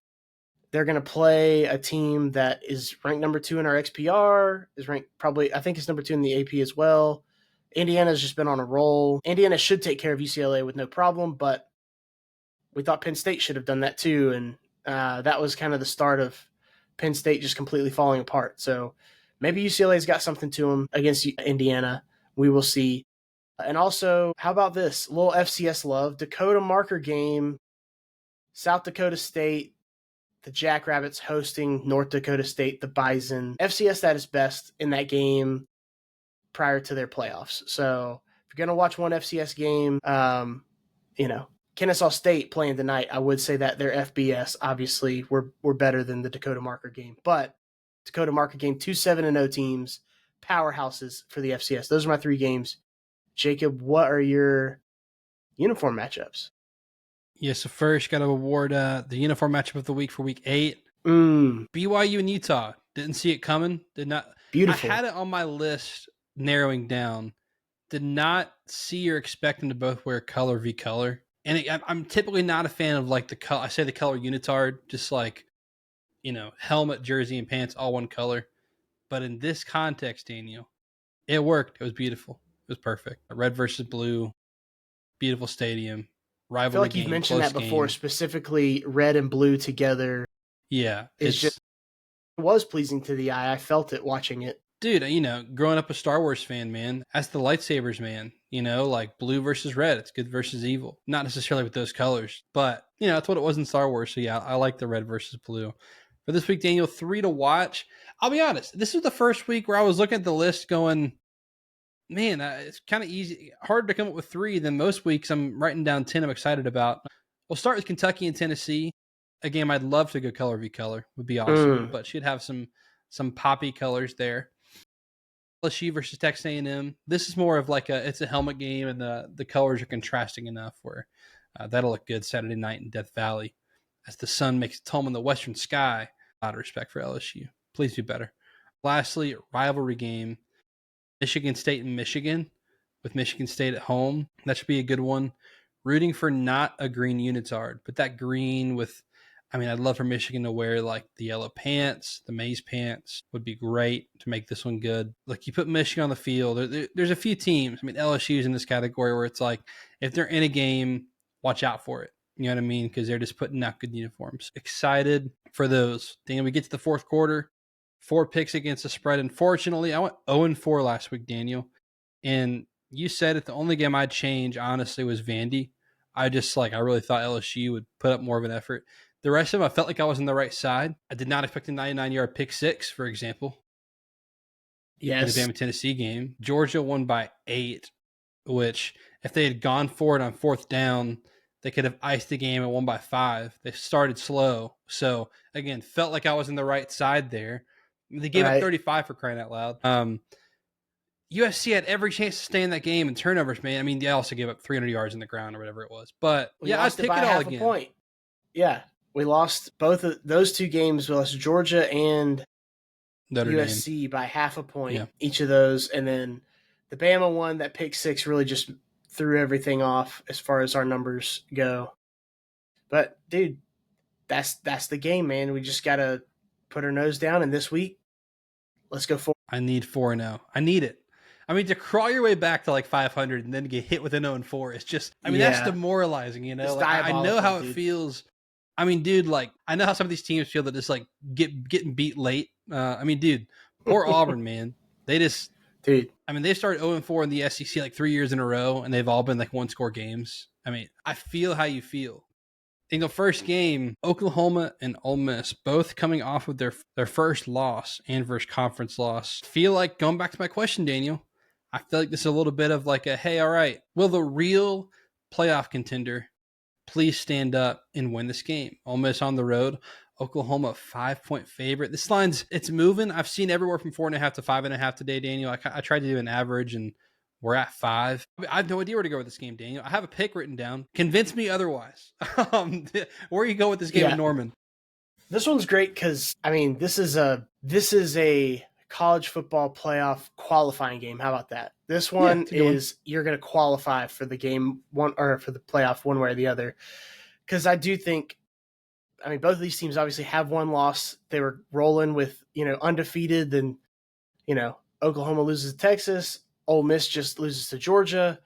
B: They're going to play a team that is ranked number 2 in our XPR, is ranked probably, I think it's number 2 in the AP as well. Indiana's just been on a roll. Indiana should take care of UCLA with no problem, but we thought Penn State should have done that too, and that was kind of the start of Penn State just completely falling apart. So maybe UCLA's got something to them against Indiana. We will see. And also, how about this? A little FCS love. Dakota marker game, South Dakota State, the Jackrabbits hosting North Dakota State, the Bison. FCS at its best in that game prior to their playoffs. So if you're going to watch one FCS game, Kennesaw State playing tonight, I would say that their FBS, obviously, we're better than the Dakota marker game. But Dakota marker game, 2-7-0 teams, powerhouses for the FCS. Those are my 3 games. Jacob, what are your uniform matchups?
A: Yeah, so first, got to award the uniform matchup of the week for week 8. BYU and Utah. Didn't see it coming. Did not.
B: Beautiful.
A: I had it on my list narrowing down. Did not see or expect them to both wear color v color. And I'm typically not a fan of like the color. I say the color unitard, just like, helmet, jersey, and pants, all one color. But in this context, Daniel, it worked. It was beautiful. It was perfect. Red versus blue, beautiful stadium. Rivalry. I feel
B: like you've mentioned that before, specifically red and blue together.
A: Yeah.
B: It was pleasing to the eye. I felt it watching it.
A: Dude, growing up a Star Wars fan, man, that's the lightsabers, man. Like blue versus red. It's good versus evil. Not necessarily with those colors, but, that's what it was in Star Wars. So, yeah, I like the red versus blue. For this week, Daniel, 3 to watch. I'll be honest. This is the first week where I was looking at the list going, man, it's kind of easy, hard to come up with 3. Then most weeks I'm writing down 10 I'm excited about. We'll start with Kentucky and Tennessee. A game I'd love to go color v color. Would be awesome, but should have some poppy colors there. LSU versus Texas A&M. This is more of like it's a helmet game, and the colors are contrasting enough where that'll look good Saturday night in Death Valley as the sun makes its home in the western sky. A lot of respect for LSU. Please do better. Lastly, rivalry game. Michigan State and Michigan, with Michigan State at home. That should be a good one. Rooting for not a green unitard, but that green with, I'd love for Michigan to wear like the yellow pants, the maize pants would be great to make this one good. Like you put Michigan on the field, there's a few teams. LSU's in this category where it's like, if they're in a game, watch out for it. You know what I mean? Because they're just putting out good uniforms. Excited for those. Then we get to the fourth quarter. 4 picks against the spread. Unfortunately, I went 0-4 last week, Daniel. And you said it, the only game I'd change, honestly, was Vandy. I really thought LSU would put up more of an effort. The rest of them, I felt like I was on the right side. I did not expect a 99-yard pick 6, for example.
B: Yes.
A: In the Bama-Tennessee game. Georgia won by 8, which if they had gone for it on 4th down, they could have iced the game and won by 5. They started slow. So, again, felt like I was on the right side there. They gave up 35 for crying out loud. USC had every chance to stay in that game in turnovers, man. They also gave up 300 yards in the ground or whatever it was. But, I'd pick it all again.
B: Point. Yeah, we lost both of those 2 games. We lost Georgia and
A: Notre
B: USC
A: Dame
B: by half a point, each of those. And then the Bama one, that pick 6 really just threw everything off as far as our numbers go. But, dude, that's the game, man. We just got to put our nose down, and this week, let's go 4.
A: I need 4-0. I need it. To crawl your way back to like 500 and then get hit with an 0-4 is just, that's demoralizing, I know how it feels. Dude, I know how some of these teams feel that just like getting beat late. Poor Auburn, man. They just,
B: dude.
A: They started 0-4 in the SEC like 3 years in a row, and they've all been like 1-score games. I feel how you feel. In the first game, Oklahoma and Ole Miss, both coming off of their first loss and first conference loss. Feel like, going back to my question, Daniel, I feel like this is a little bit of like a, hey, all right, will the real playoff contender please stand up and win this game? Ole Miss on the road. Oklahoma 5-point favorite. This line's, it's moving. I've seen everywhere from 4.5 to 5.5 today, Daniel. I tried to do an average and we're at 5. I have no idea where to go with this game, Daniel. I have a pick written down. Convince me otherwise. Where you go with this game in Norman?
B: This one's great because, I mean, this is a college football playoff qualifying game. How about that? This one is you're going to qualify for the game one or for the playoff one way or the other. Because I do think, I mean, both of these teams obviously have one loss. They were rolling with, undefeated. Then, Oklahoma loses to Texas. Ole Miss just loses to Georgia.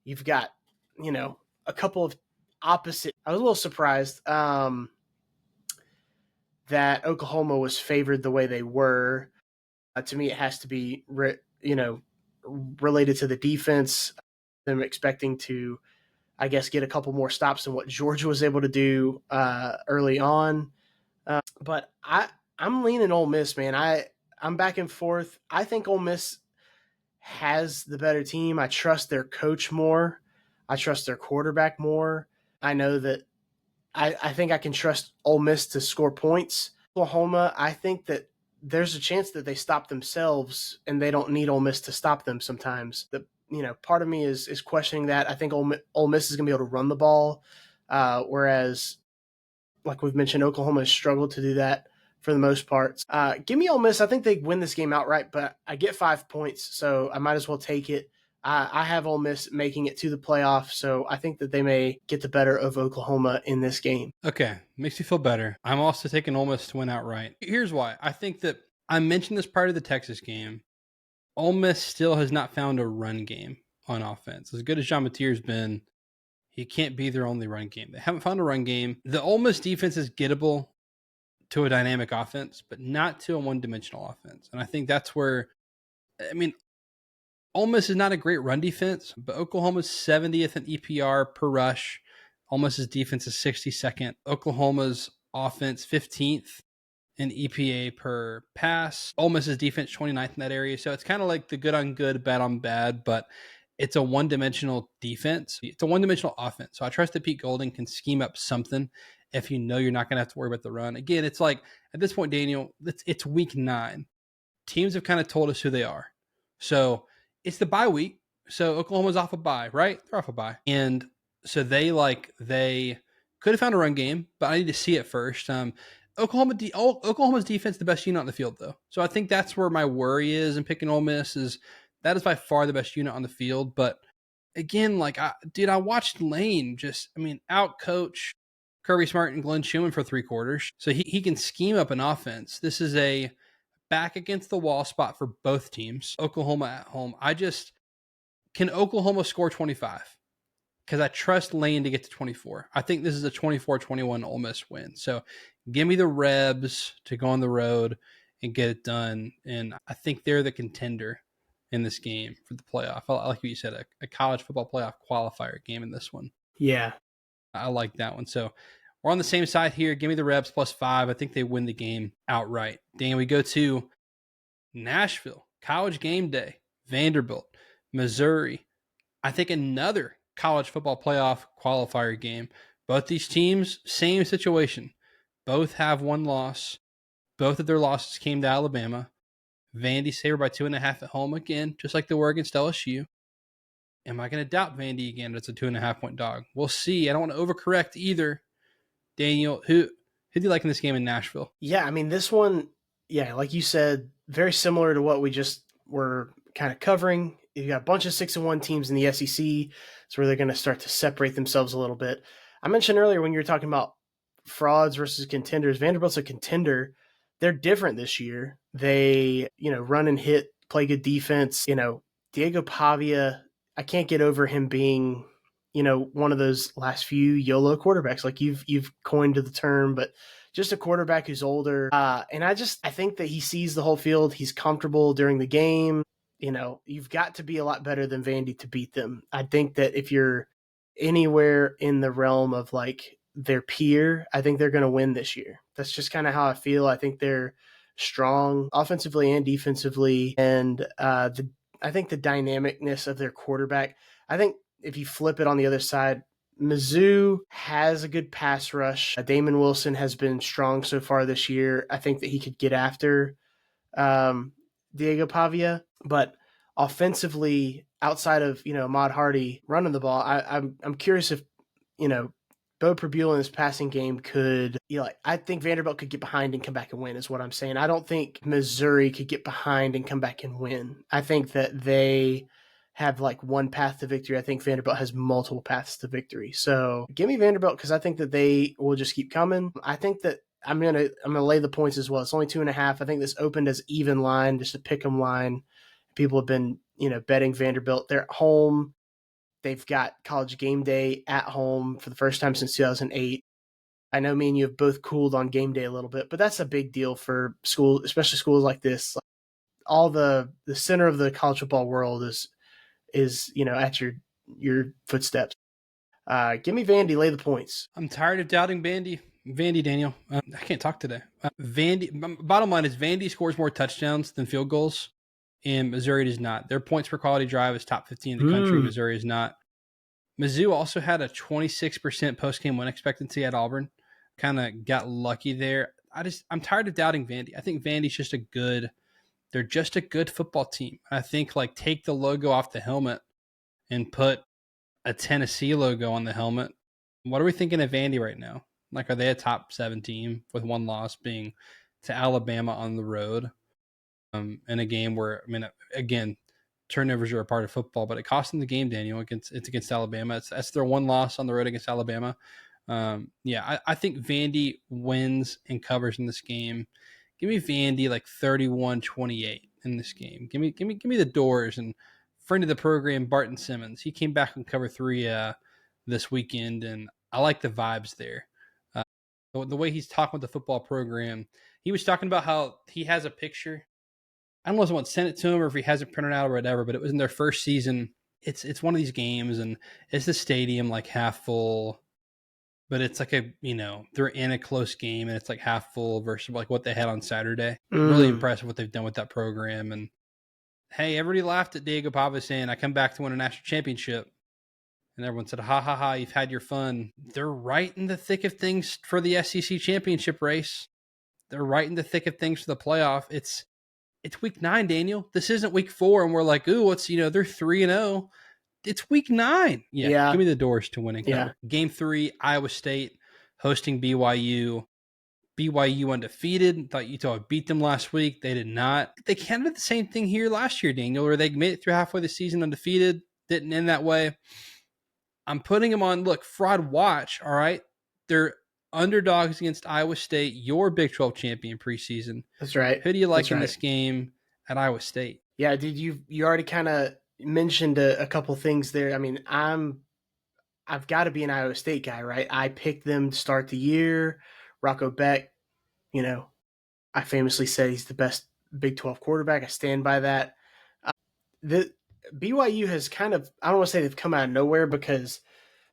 B: You've got, a couple of opposite. I was a little surprised that Oklahoma was favored the way they were. To me, it has to be, related to the defense. Them expecting to, I guess, get a couple more stops than what Georgia was able to do early on. But I'm leaning Ole Miss, man. I'm back and forth. I think Ole Miss has the better team. I trust their coach more. I trust their quarterback more. I know that I think I can trust Ole Miss to score points. Oklahoma, I think that there's a chance that they stop themselves and they don't need Ole Miss to stop them sometimes. Part of me is questioning that. I think Ole Miss is going to be able to run the ball, whereas, like we've mentioned, Oklahoma has struggled to do that for the most part. Give me Ole Miss. I think they win this game outright, but I get 5 points, so I might as well take it. I have Ole Miss making it to the playoff, so I think that they may get the better of Oklahoma in this game.
A: Okay, makes you feel better. I'm also taking Ole Miss to win outright. Here's why. I think that I mentioned this prior to the Texas game. Ole Miss still has not found a run game on offense. As good as John Natier's been, he can't be their only run game. They haven't found a run game. The Ole Miss defense is gettable to a dynamic offense, but not to a one-dimensional offense. And I think that's where, Ole Miss is not a great run defense, but Oklahoma's 70th in EPR per rush. Ole Miss's defense is 62nd. Oklahoma's offense 15th in EPA per pass. Ole Miss's defense 29th in that area. So it's kind of like the good on good, bad on bad, but it's a one-dimensional defense. It's a one-dimensional offense. So I trust that Pete Golding can scheme up something if you know you're not going to have to worry about the run. Again, it's like, at this point, Daniel, it's week 9. Teams have kind of told us who they are. So it's the bye week. So Oklahoma's off a bye, right? They're off a bye. And so they could have found a run game, but I need to see it first. Oklahoma's defense the best unit on the field, though. So I think that's where my worry is in picking Ole Miss is that is by far the best unit on the field. But again, I watched Lane out coach Kirby Smart and Glenn Schumann for 3 quarters. So he can scheme up an offense. This is a back against the wall spot for both teams. Oklahoma at home. Can Oklahoma score 25? Because I trust Lane to get to 24. I think this is a 24-21 Ole Miss win. So give me the Rebs to go on the road and get it done. And I think they're the contender in this game for the playoff. I like what you said, a college football playoff qualifier game in this one.
B: Yeah.
A: I like that one. So we're on the same side here. Give me the Rebs +5. I think they win the game outright. Dan, we go to Nashville, college game day, Vanderbilt, Missouri. I think another college football playoff qualifier game. Both these teams, same situation. Both have one loss. Both of their losses came to Alabama. Vandy's favored by 2.5 at home again, just like they were against LSU. Am I going to doubt Vandy again? It's a 2.5-point dog. We'll see. I don't want to overcorrect either. Daniel, who do you like in this game in Nashville?
B: Yeah, this one, like you said, very similar to what we just were kind of covering. You got a bunch of 6-1 teams in the SEC. It's where they're going to start to separate themselves a little bit. I mentioned earlier when you were talking about frauds versus contenders, Vanderbilt's a contender. They're different this year. They, run and hit, play good defense. Diego Pavia, I can't get over him being, one of those last few YOLO quarterbacks, like you've coined the term, but just a quarterback who's older. And I think that he sees the whole field. He's comfortable during the game. You've got to be a lot better than Vandy to beat them. I think that if you're anywhere in the realm of like their peer, I think they're going to win this year. That's just kind of how I feel. I think they're strong offensively and defensively. And I think the dynamicness of their quarterback, I think if you flip it on the other side, Mizzou has a good pass rush. Damon Wilson has been strong so far this year. I think that he could get after Diego Pavia, but offensively, outside of Ahmad Hardy running the ball, I'm curious if Bo Prabula in his passing game could, I think Vanderbilt could get behind and come back and win, is what I'm saying. I don't think Missouri could get behind and come back and win. I think that they have like one path to victory. I think Vanderbilt has multiple paths to victory. So give me Vanderbilt because I think that they will just keep coming. I think that I'm gonna lay the points as well. It's only 2.5. I think this opened as even line, just a pick 'em line. People have been betting Vanderbilt. They're at home. They've got College Game Day at home for the first time since 2008. I know me and you have both cooled on game day a little bit, but that's a big deal for schools, especially schools like this. All the center of the college football world is at your footsteps. Give me Vandy, lay the points.
A: I'm tired of doubting Vandy, Daniel. I can't talk today. Vandy. Bottom line is Vandy scores more touchdowns than field goals, and Missouri does not. Their points per quality drive is top 15 in the country. Missouri is not. Mizzou also had a 26% post-game win expectancy at Auburn. Kind of got lucky there. I'm tired of doubting Vandy. I think Vandy's just they're just a good football team. I think like take the logo off the helmet and put a Tennessee logo on the helmet. What are we thinking of Vandy right now? Like, are they a top 7 team with one loss being to Alabama on the road in a game where, again, turnovers are a part of football, but it cost them the game, Daniel. It's against Alabama. That's their one loss on the road against Alabama. I think Vandy wins and covers in this game. Give me Vandy like 31-28 in this game. Give me the doors. And friend of the program, Barton Simmons, he came back on cover 3 this weekend, and I like the vibes there. The way he's talking with the football program, he was talking about how he has a picture. I don't know if someone sent it to him or if he has it printed out or whatever, but it was in their first season. It's one of these games, and it's the stadium like half full, but it's like they're in a close game, and it's like half full versus like what they had on Saturday. Really impressed with what they've done with that program. And hey, everybody laughed at Diego Pava saying, "I come back to win a national championship." And everyone said, ha, ha, ha, you've had your fun. They're right in the thick of things for the SEC championship race. They're right in the thick of things for the playoff. It's week 9, Daniel. This isn't week 4, and we're like, ooh, they're 3-0. It's week 9. Yeah. Give me the doors to winning.
B: Yeah.
A: Game 3, Iowa State hosting BYU. BYU undefeated. Thought Utah beat them last week. They did not. They kind of did the same thing here last year, Daniel, where they made it through halfway the season undefeated. Didn't end that way. I'm putting them on, look, fraud watch, all right? They're underdogs against Iowa State, your Big 12 champion preseason.
B: That's right.
A: Who do you like in this game at Iowa State?
B: Yeah, dude, you already kind of mentioned a couple things there. I mean, I've got to be an Iowa State guy, right? I picked them to start the year. Rocco Beck, I famously said he's the best Big 12 quarterback. I stand by that. The BYU has kind of, I don't want to say they've come out of nowhere, because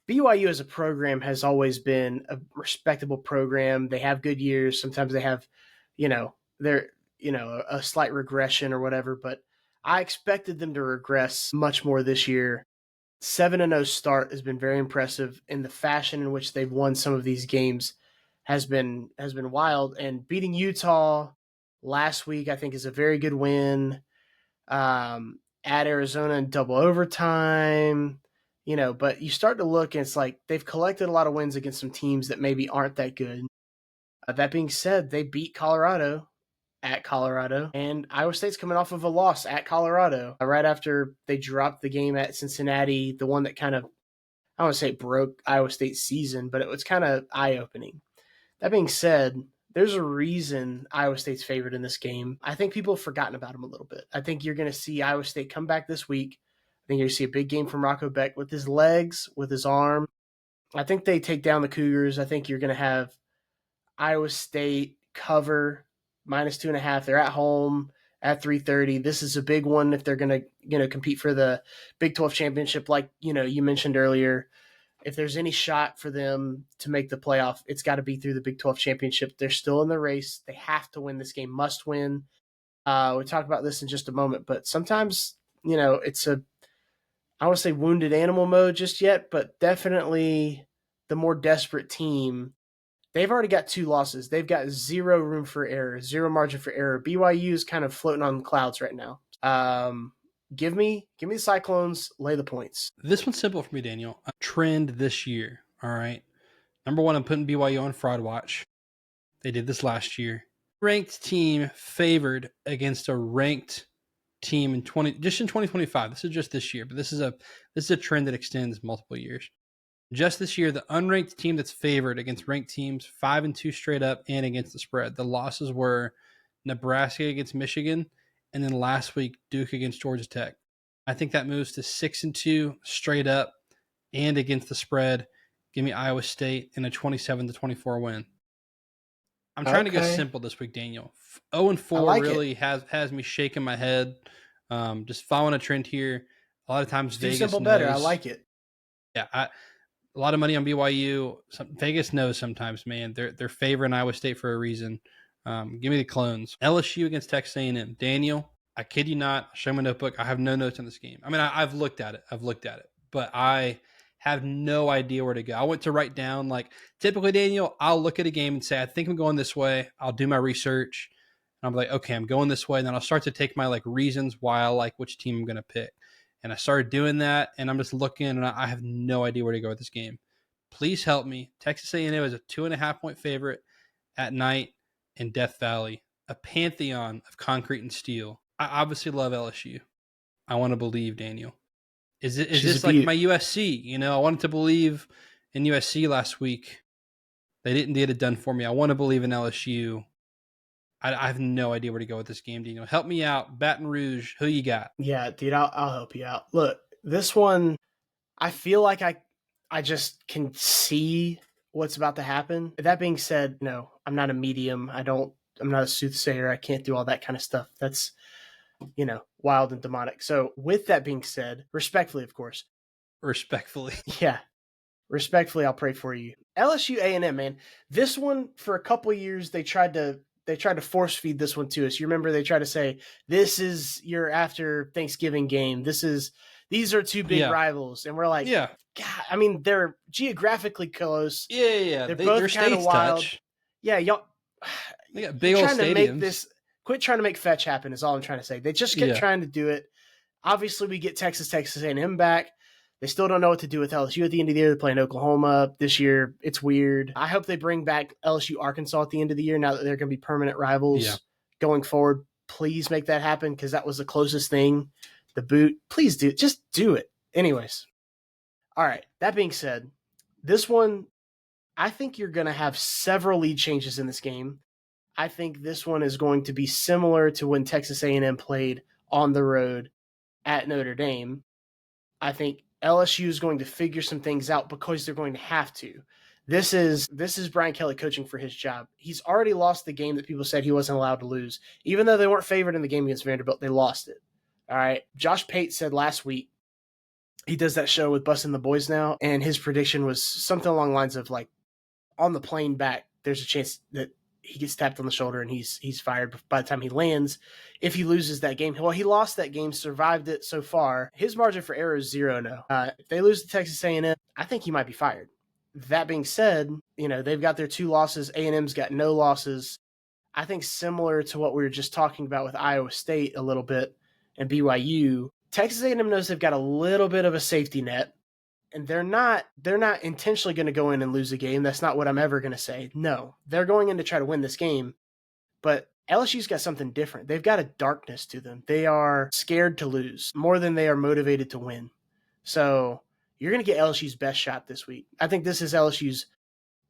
B: BYU as a program has always been a respectable program. They have good years. Sometimes they have, they're, a slight regression or whatever, but I expected them to regress much more this year. 7-0 start has been very impressive, and the fashion in which they've won some of these games has been wild. And beating Utah last week, I think, is a very good win. At Arizona in double overtime, but you start to look, and it's like they've collected a lot of wins against some teams that maybe aren't that good. That being said, they beat Colorado at Colorado, and Iowa State's coming off of a loss at Colorado right after they dropped the game at Cincinnati, the one that kind of, I don't want to say broke Iowa State's season, but it was kind of eye-opening. That being said, there's a reason Iowa State's favored in this game. I think people have forgotten about them a little bit. I think you're going to see Iowa State come back this week. I think you're going to see a big game from Rocco Beck with his legs, with his arm. I think they take down the Cougars. I think you're going to have Iowa State cover -2.5. They're at home at 3:30. This is a big one if they're going to compete for the Big 12 championship, like you mentioned earlier. If there's any shot for them to make the playoff, it's got to be through the Big 12 championship. They're still in the race. They have to win this game, must win. We'll talk about this in just a moment, but sometimes, I don't want to say wounded animal mode just yet, but definitely the more desperate team. They've already got 2 losses. They've got zero room for error, zero margin for error. BYU is kind of floating on clouds right now. Give me the Cyclones, lay the points.
A: This one's simple for me, Daniel. A trend this year, all right? Number one, I'm putting BYU on fraud watch. They did this last year. Ranked team favored against a ranked team in 2025. This is just this year, but this is a trend that extends multiple years. Just this year, the unranked team that's favored against ranked teams 5-2 straight up and against the spread. The losses were Nebraska against Michigan, and then last week Duke against Georgia Tech. I think that moves to 6-2 straight up and against the spread. Give me Iowa State in a 27-24 win. I'm trying to go simple this week, Daniel. 0-4 like really has me shaking my head. Just following a trend here. A lot of times Vegas
B: simple knows, better. I like it.
A: Yeah, a lot of money on BYU. Vegas knows sometimes, man. They're favoring Iowa State for a reason. Give me the clones. LSU against Texas A&M. Daniel, I kid you not. Show my notebook. I have no notes on this game. I mean, I've looked at it. But I have no idea where to go. I went to write down, like, typically, Daniel, I'll look at a game and say, I think I'm going this way. I'll do my research. And I'm like, okay, I'm going this way. And then I'll start to take my, like, reasons why I like which team I'm going to pick. And I started doing that, and I'm just looking, and I have no idea where to go with this game. Please help me. Texas A&M is a 2.5-point favorite at night in Death Valley, a pantheon of concrete and steel. I obviously love LSU. I want to believe, Daniel. Is this like my USC? You know, I wanted to believe in USC last week. They didn't get it done for me. I want to believe in LSU. I have no idea where to go with this game, Daniel. Help me out. Baton Rouge, who you got?
B: Yeah, dude, I'll help you out. Look, this one, I feel like I just can see what's about to happen. That being said, no, I'm not a medium. I'm not a soothsayer. I can't do all that kind of stuff. That's, wild and demonic. So with that being said, respectfully, of course.
A: Respectfully.
B: Yeah. Respectfully, I'll pray for you. LSU A&M, man. This one, for a couple of years, they tried to force feed this one to us. You remember they tried to say, this is your after Thanksgiving game. These are 2 big rivals. And we're like,
A: yeah.
B: God, I mean, they're geographically close.
A: Yeah.
B: They're both kind of wild.
A: Touch.
B: Yeah, y'all.
A: They got big old stadiums.
B: Quit trying to make fetch happen is all I'm trying to say. They just kept trying to do it. Obviously, we get Texas A&M back. They still don't know what to do with LSU at the end of the year. They're playing Oklahoma this year. It's weird. I hope they bring back LSU Arkansas at the end of the year now that they're going to be permanent rivals going forward. Please make that happen because that was the closest thing. The boot. Please do. Just do it. Anyways. All right. That being said, this one, I think you're going to have several lead changes in this game. I think this one is going to be similar to when Texas A&M played on the road at Notre Dame. I think LSU is going to figure some things out because they're going to have to. This is Brian Kelly coaching for his job. He's already lost the game that people said he wasn't allowed to lose. Even though they weren't favored in the game against Vanderbilt, they lost it. All right. Josh Pate said last week, he does that show with Bussin' the Boys now, and his prediction was something along the lines of, like, on the plane back, there's a chance that he gets tapped on the shoulder and he's fired by the time he lands if he loses that game. Well, he lost that game, survived it so far. His margin for error is 0 now. If they lose to Texas A&M, I think he might be fired. That being said, they've got their 2 losses. A&M's got no losses. I think similar to what we were just talking about with Iowa State a little bit and BYU, Texas A&M knows they've got a little bit of a safety net. And they're not intentionally going to go in and lose a game. That's not what I'm ever going to say. No, they're going in to try to win this game. But LSU's got something different. They've got a darkness to them. They are scared to lose more than they are motivated to win. So you're going to get LSU's best shot this week. I think this is LSU's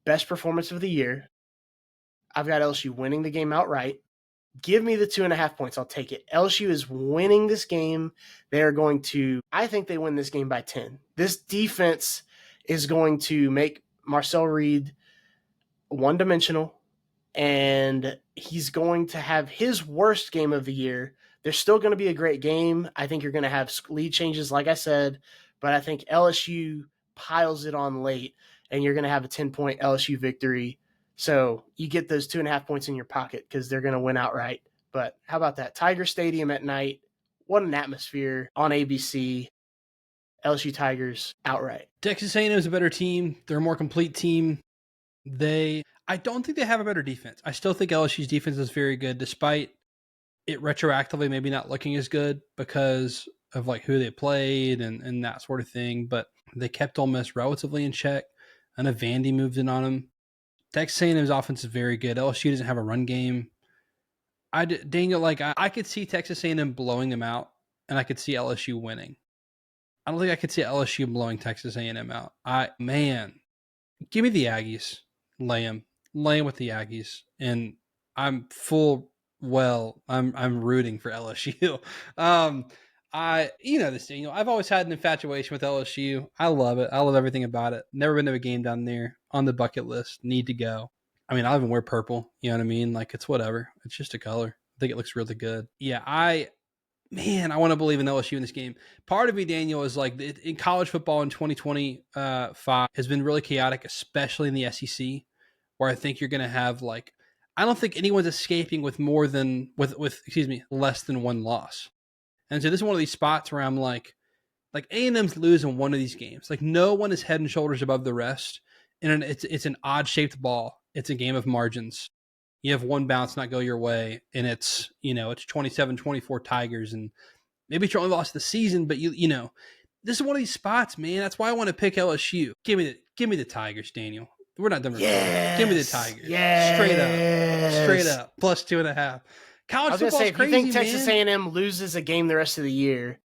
B: best performance of the year. I've got LSU winning the game outright. Give me the 2.5 points. I'll take it. LSU is winning this game. I think they win this game by 10. This defense is going to make Marcel Reed one-dimensional, and he's going to have his worst game of the year. There's still going to be a great game. I think you're going to have lead changes, like I said, but I think LSU piles it on late, and you're going to have a 10-point LSU victory. So you get those 2.5 points in your pocket because they're going to win outright. But how about that? Tiger Stadium at night. What an atmosphere on ABC. LSU Tigers outright.
A: Texas A&M is a better team. They're a more complete team. I don't think they have a better defense. I still think LSU's defense is very good, despite it retroactively maybe not looking as good because of like who they played and that sort of thing. But they kept Ole Miss relatively in check. And a Vandy moved in on them. Texas A&M's offense is very good. LSU doesn't have a run game. Daniel, I could see Texas A&M blowing them out, and I could see LSU winning. I don't think I could see LSU blowing Texas A&M out. Give me the Aggies. Lay them with the Aggies, and I'm rooting for LSU. You know this, Daniel. I've always had an infatuation with LSU. I love it. I love everything about it. Never been to a game down there. On the bucket list. Need to go. I mean, I'll even wear purple. You know what I mean? Like, it's whatever. It's just a color. I think it looks really good. Yeah, I want to believe in LSU in this game. Part of me, Daniel, is like in college football in 2025 has been really chaotic, especially in the SEC, where I think you're going to have I don't think anyone's escaping with less than one loss. And so this is one of these spots where I'm like A&M's losing one of these games. Like, no one is head and shoulders above the rest. And it's an odd-shaped ball. It's a game of margins. You have one bounce not go your way, and it's 27-24 Tigers, and maybe it's your only loss of the season, but you know, this is one of these spots, man. That's why I want to pick LSU. Give me the Tigers, Daniel. We're not done.
B: Yes.
A: Give me the Tigers.
B: Yes.
A: Straight up. Plus 2.5. College football is crazy,
B: if you think Texas A&M loses a game the rest of the year,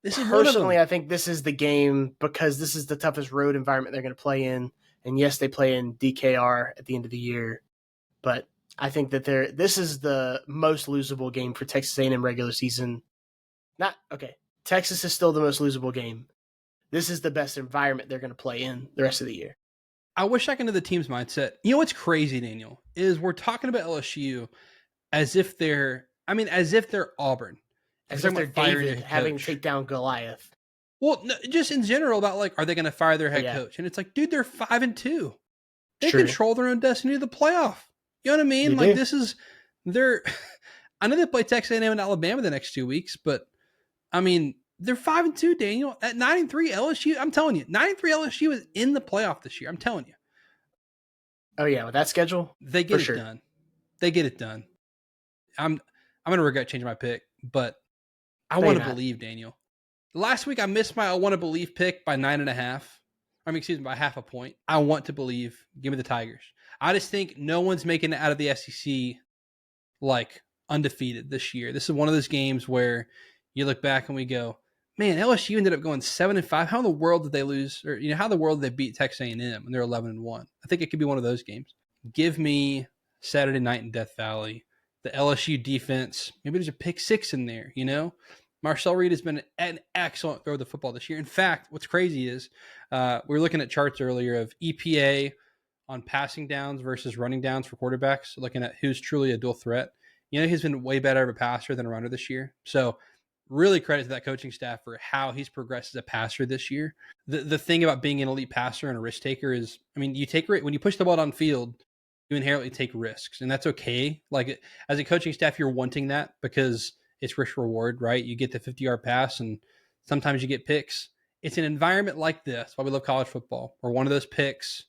A: this is
B: personally, I think this is the game because this is the toughest road environment they're going to play in. And yes, they play in DKR at the end of the year, but I think that this is the most losable game for Texas A&M regular season. Texas is still the most losable game. This is the best environment they're going to play in the rest of the year.
A: I wish I could know the team's mindset. You know what's crazy, Daniel, is we're talking about LSU as if they're Auburn.
B: As if they're David having to take down Goliath.
A: Well, no, just in general about are they going to fire their head coach? And it's like, dude, they're 5-2. They control their own destiny to the playoff. You know what I mean? I know they play Texas A&M and Alabama the next 2 weeks, but I mean, they're 5-2, Daniel. At 9-3 LSU, I'm telling you, 9-3 LSU is in the playoff this year. I'm telling you.
B: Oh yeah, with that schedule,
A: they get it done. They get it done. I'm going to regret changing my pick, but I want to believe, Daniel. Last week, I missed my I want to believe pick by 9.5. By half a point. I want to believe. Give me the Tigers. I just think no one's making it out of the SEC undefeated this year. This is one of those games where you look back and we go, man, LSU ended up going 7-5. How in the world did they lose? Or how in the world did they beat Texas A&M when they're 11-1? I think it could be one of those games. Give me Saturday night in Death Valley. The LSU defense. Maybe there's a pick six in there. Marcel Reed has been an excellent thrower of the football this year. In fact, what's crazy is we were looking at charts earlier of EPA on passing downs versus running downs for quarterbacks, looking at who's truly a dual threat. He's been way better of a passer than a runner this year. So really credit to that coaching staff for how he's progressed as a passer this year. The thing about being an elite passer and a risk taker is, you take when you push the ball downfield, you inherently take risks, and that's okay. As a coaching staff, you're wanting that because it's risk reward, right? You get the 50-yard pass, and sometimes you get picks. It's an environment like this, why we love college football, where one of those picks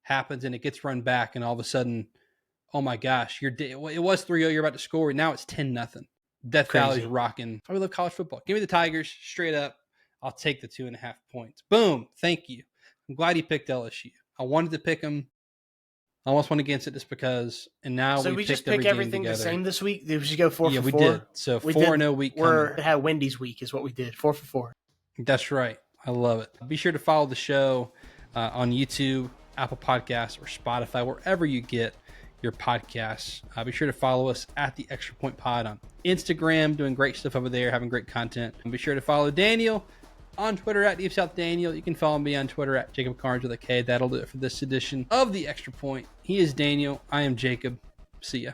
A: happens and it gets run back, and all of a sudden, oh my gosh, it was 3-0, you're about to score, and now it's 10-0. Death Valley's rocking. Why we love college football. Give me the Tigers straight up. I'll take the 2.5 points. Boom. Thank you. I'm glad he picked LSU. I wanted to pick him. I almost went against it just because, and now we just pick
B: everything the same this week. Did we just go 4 for 4?
A: Yeah, we did. So 4-0 week.
B: We had Wendy's week is what we did. 4 for 4.
A: That's right. I love it. Be sure to follow the show on YouTube, Apple Podcasts, or Spotify, wherever you get your podcasts. Be sure to follow us at the Extra Point Pod on Instagram, doing great stuff over there, having great content. And be sure to follow Daniel on Twitter at Deep South Daniel. You can follow me on Twitter at Jacob Karnes with a K. That'll do it for this edition of the Extra Point. He is Daniel. I am Jacob. See ya.